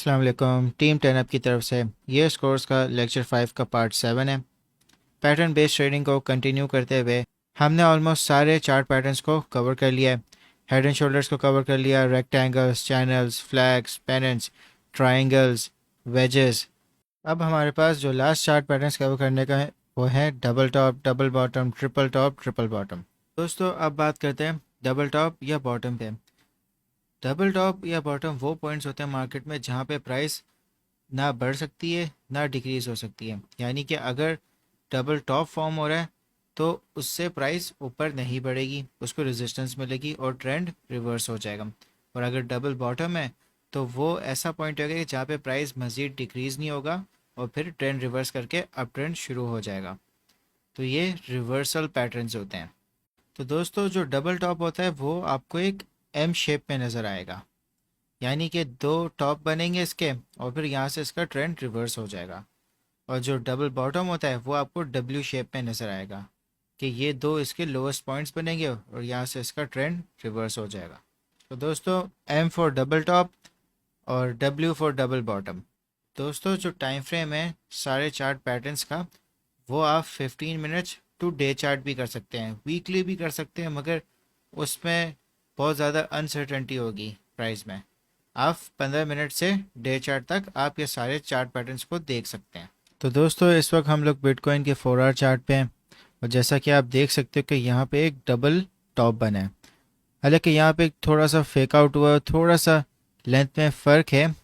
अस्सलाम वालेकुम। Team 10 up की तरफ से ये स्कोर्स का लेक्चर 5 का पार्ट 7 है। पैटर्न बेस्ड ट्रेडिंग को कंटिन्यू करते हुए हमने ऑलमोस्ट सारे चार्ट पैटर्न्स को कवर कर लिया है। हेड एंड शोल्डर्स को कवर कर लिया, rectangles, channels, flags, pennants, triangles, wedges. अब हमारे पास जो लास्ट चार्ट पैटर्न्स कवर करने का है वो है double top, double bottom, triple top, triple bottom. दोस्तों अब बात करते हैं डबल टॉप या बॉटम पे। डबल टॉप या बॉटम वो पॉइंट्स होते हैं मार्केट में जहाँ पे प्राइस ना बढ़ सकती है ना डिक्रीज हो सकती है। यानी कि अगर डबल टॉप फॉर्म हो रहा है तो उससे प्राइस ऊपर नहीं बढ़ेगी, उसको रेजिस्टेंस मिलेगी और ट्रेंड रिवर्स हो जाएगा। और अगर डबल बॉटम है तो वो ऐसा पॉइंट होगा कि जहाँ पे प्राइस मज़ीद डिक्रीज़ नहीं होगा और फिर ट्रेंड रिवर्स करके अप ट्रेंड शुरू हो जाएगा। तो ये रिवर्सल पैटर्न्स होते हैं। तो दोस्तों जो डबल टॉप होता है वो आपको एक एम शेप में नज़र आएगा, यानी कि दो टॉप बनेंगे इसके और फिर यहाँ से इसका ट्रेंड रिवर्स हो जाएगा। और जो डबल बॉटम होता है वो आपको डब्ल्यू शेप में नज़र आएगा कि ये दो इसके लोएस्ट पॉइंट्स बनेंगे और यहाँ से इसका ट्रेंड रिवर्स हो जाएगा। तो दोस्तों एम फॉर डबल टॉप और डब्ल्यू फॉर डबल बॉटम। दोस्तों जो टाइम फ्रेम है सारे चार्ट पैटर्न्स का वो आप 15 मिनट्स टू डे चार्ट भी कर सकते हैं, वीकली भी कर सकते हैं, मगर उसमें बहुत ज़्यादा अनसर्टेनिटी होगी प्राइस में। आप 15 मिनट से डे चार्ट तक आप ये सारे चार्ट पैटर्न्स को देख सकते हैं। तो दोस्तों इस वक्त हम लोग बिटकॉइन के 4 आवर चार्ट पे हैं और जैसा कि आप देख सकते हो कि यहाँ पे एक डबल टॉप बना है। हालांकि यहाँ पे थोड़ा सा फेक आउट हुआ, थोड़ा सा लेंथ में फ़र्क है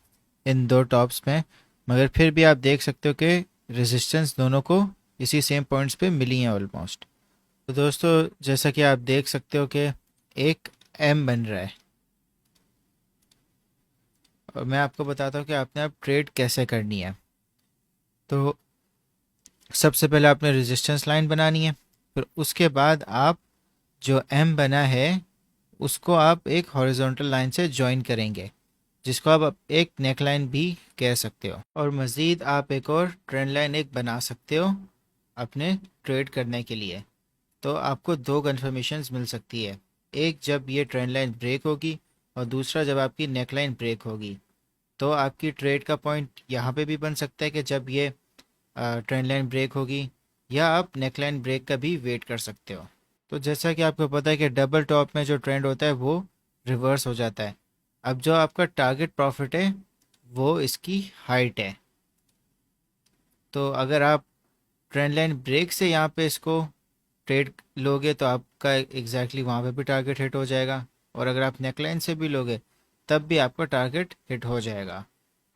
इन दो टॉप्स में, मगर फिर भी आप देख सकते हो कि रेजिस्टेंस दोनों को इसी सेम पॉइंट्स पे मिली हैं ऑलमोस्ट। तो दोस्तों जैसा कि आप देख सकते हो कि एक एम बन रहा है और मैं आपको बताता हूँ कि आपने अब ट्रेड कैसे करनी है। तो सबसे पहले आपने रेजिस्टेंस लाइन बनानी है, फिर उसके बाद आप जो एम बना है उसको आप एक हॉरिजॉन्टल लाइन से ज्वाइन करेंगे, जिसको आप एक नेक लाइन भी कह सकते हो। और मज़ीद आप एक और ट्रेंड लाइन एक बना सकते हो अपने ट्रेड करने के लिए। तो आपको दो कन्फर्मेशंस मिल सकती है, एक जब ये ट्रेंड लाइन ब्रेक होगी और दूसरा जब आपकी नेक लाइन ब्रेक होगी। तो आपकी ट्रेड का पॉइंट यहाँ पे भी बन सकता है कि जब ये ट्रेंड लाइन ब्रेक होगी, या आप नेक लाइन ब्रेक का भी वेट कर सकते हो। तो जैसा कि आपको पता है कि डबल टॉप में जो ट्रेंड होता है वो रिवर्स हो जाता है। अब जो आपका टारगेट प्रॉफिट है वो इसकी हाइट है। तो अगर आप ट्रेंड लाइन ब्रेक से यहाँ पे इसको ट्रेड लोगे तो आपका एग्जैक्टली वहाँ पे भी टारगेट हिट हो जाएगा, और अगर आप नेकलाइन से भी लोगे तब भी आपका टारगेट हिट हो जाएगा,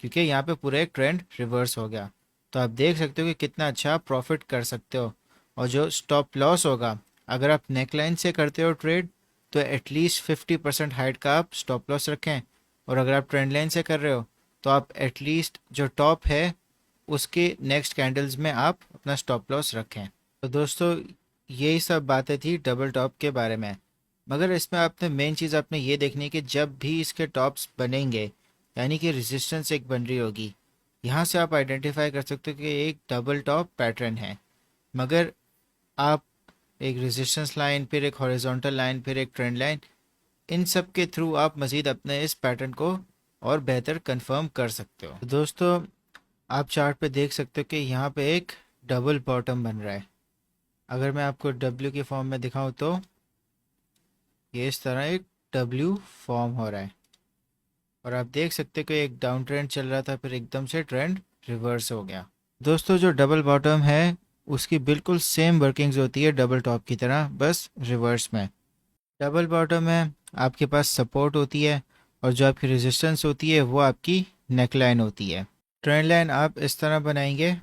क्योंकि यहाँ पे पूरा एक ट्रेंड रिवर्स हो गया। तो आप देख सकते हो कि कितना अच्छा आप प्रॉफिट कर सकते हो। और जो स्टॉप लॉस होगा, अगर आप नेकलाइन से करते हो ट्रेड तो एटलीस्ट 50% हाइट का आप स्टॉप लॉस रखें, और अगर आप ट्रेंड लाइन से कर रहे हो तो आप एटलीस्ट जो टॉप है उसके नेक्स्ट कैंडल्स में आप अपना स्टॉप लॉस रखें। तो दोस्तों यही सब बातें थी डबल टॉप के बारे में, मगर इसमें आपने मेन चीज़ आपने ये देखनी है कि जब भी इसके टॉप्स बनेंगे, यानी कि रेजिस्टेंस एक बन रही होगी, यहाँ से आप आइडेंटिफाई कर सकते हो कि एक डबल टॉप पैटर्न है। मगर आप एक रेजिस्टेंस लाइन, फिर एक हॉरिजॉन्टल लाइन, फिर एक ट्रेंड लाइन, इन सब के थ्रू आप मज़ीद अपने इस पैटर्न को और बेहतर कंफर्म कर सकते हो। तो दोस्तों आप चार्ट पे देख सकते हो कि यहाँ पे एक डबल बॉटम बन रहा है। अगर मैं आपको डब्ल्यू की फॉर्म में दिखाऊं तो ये इस तरह एक डब्ल्यू फॉर्म हो रहा है, और आप देख सकते हो कि एक डाउन ट्रेंड चल रहा था, फिर एकदम से ट्रेंड रिवर्स हो गया। दोस्तों जो डबल बॉटम है उसकी बिल्कुल सेम वर्किंग्स होती है डबल टॉप की तरह, बस रिवर्स में। डबल बॉटम में आपके पास सपोर्ट होती है और जो आपकी रेजिस्टेंस होती है वो आपकी नेक लाइन होती है। ट्रेंड लाइन आप इस तरह बनाएंगे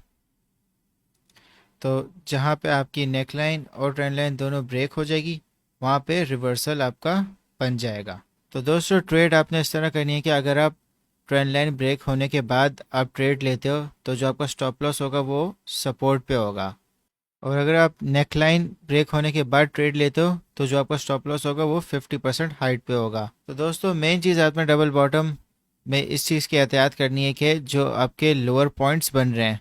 तो जहाँ पे आपकी नेक लाइन और ट्रेंड लाइन दोनों ब्रेक हो जाएगी वहाँ पे रिवर्सल आपका बन जाएगा। तो दोस्तों ट्रेड आपने इस तरह करनी है कि अगर आप ट्रेंड लाइन ब्रेक होने के बाद आप ट्रेड लेते हो तो जो आपका स्टॉप लॉस होगा वो सपोर्ट पे होगा, और अगर आप नेक लाइन ब्रेक होने के बाद ट्रेड लेते हो तो जो आपका स्टॉप लॉस होगा वो 50% हाइट पे होगा। तो दोस्तों मेन चीज़ आपने डबल बॉटम में इस चीज़ की एहतियात करनी है कि जो आपके लोअर पॉइंट्स बन रहे हैं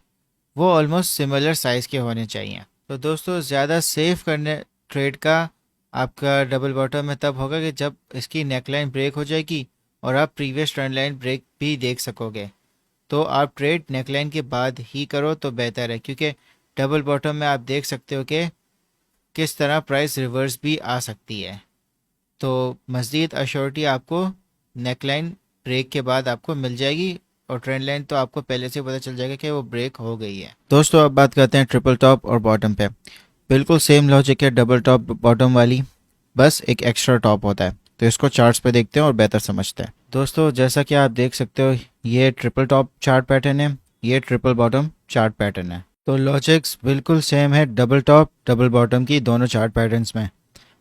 वो ऑलमोस्ट सिमिलर साइज़ के होने चाहिए। तो दोस्तों ज़्यादा सेफ करने ट्रेड का आपका डबल बॉटम में तब होगा कि जब इसकी नेकलाइन ब्रेक हो जाएगी और आप प्रीवियस ट्रेंड लाइन ब्रेक भी देख सकोगे। तो आप ट्रेड नेकलाइन के बाद ही करो तो बेहतर है, क्योंकि डबल बॉटम में आप देख सकते हो कि किस तरह प्राइस रिवर्स भी आ सकती है। तो मज़ीद अश्योरिटी आपको नेकलाइन ब्रेक के बाद आपको मिल जाएगी, और ट्रेंड लाइन तो आपको पहले से पता चल जाएगा कि वो ब्रेक हो गई है। दोस्तों अब बात करते हैं ट्रिपल टॉप और बॉटम पे। बिल्कुल सेम लॉजिक है डबल टॉप बॉटम वाली, बस एक एक्स्ट्रा टॉप होता है। तो इसको चार्ट्स पे देखते हैं और बेहतर समझते हैं। दोस्तों जैसा कि आप देख सकते हो, ये ट्रिपल टॉप चार्ट पैटर्न है, ये ट्रिपल बॉटम चार्ट पैटर्न है। तो लॉजिक्स बिल्कुल सेम है डबल टॉप डबल बॉटम की दोनों चार्ट पैटर्न्स में।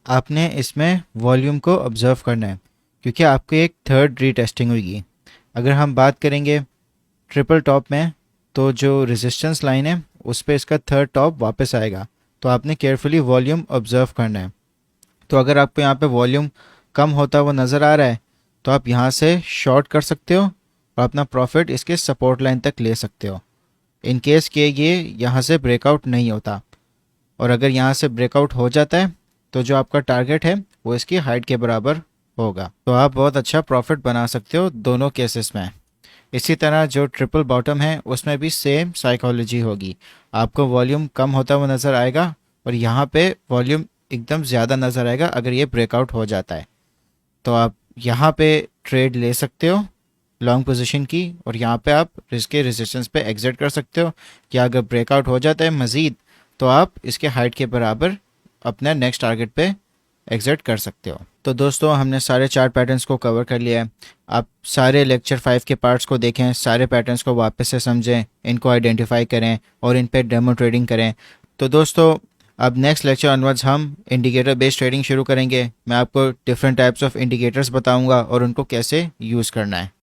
आपने इसमें वॉल्यूम को ऑब्जर्व करना है, क्योंकि आपकी एक थर्ड रीटेस्टिंग हुई। अगर हम बात करेंगे ट्रिपल टॉप में, तो जो रेजिस्टेंस लाइन है उस पर इसका थर्ड टॉप वापस आएगा। तो आपने केयरफुली वॉल्यूम ऑब्जर्व करना है। तो अगर आपको यहाँ पे वॉल्यूम कम होता हुआ नज़र आ रहा है, तो आप यहाँ से शॉर्ट कर सकते हो और अपना प्रॉफिट इसके सपोर्ट लाइन तक ले सकते हो, इन केस कि ये यहाँ से ब्रेकआउट नहीं होता। और अगर यहाँ से ब्रेकआउट हो जाता है, तो जो आपका टारगेट है वो इसकी हाइट के बराबर होगा। तो आप बहुत अच्छा प्रॉफिट बना सकते हो दोनों केसेस में। इसी तरह जो ट्रिपल बॉटम है उसमें भी सेम साइकोलॉजी होगी। आपको वॉल्यूम कम होता हुआ नज़र आएगा और यहाँ पे वॉल्यूम एकदम ज़्यादा नज़र आएगा अगर ये ब्रेकआउट हो जाता है। तो आप यहाँ पे ट्रेड ले सकते हो लॉन्ग पोजीशन की, और यहाँ पे आप इसके रेजिस्टेंस पे एग्जिट कर सकते हो, या अगर ब्रेकआउट हो जाता है मज़ीद, तो आप इसके हाइट के बराबर अपने नेक्स्ट टारगेट पे एग्जिट कर सकते हो। तो दोस्तों हमने सारे चार्ट पैटर्न्स को कवर कर लिया है। आप सारे लेक्चर 5 के पार्ट्स को देखें, सारे पैटर्न्स को वापस से समझें, इनको आइडेंटिफाई करें और इन पे डेमो ट्रेडिंग करें। तो दोस्तों अब नेक्स्ट लेक्चर ऑनवर्ड्स हम इंडिकेटर बेस्ड ट्रेडिंग शुरू करेंगे। मैं आपको डिफरेंट टाइप्स ऑफ इंडिकेटर्स बताऊंगा और उनको कैसे यूज़ करना है।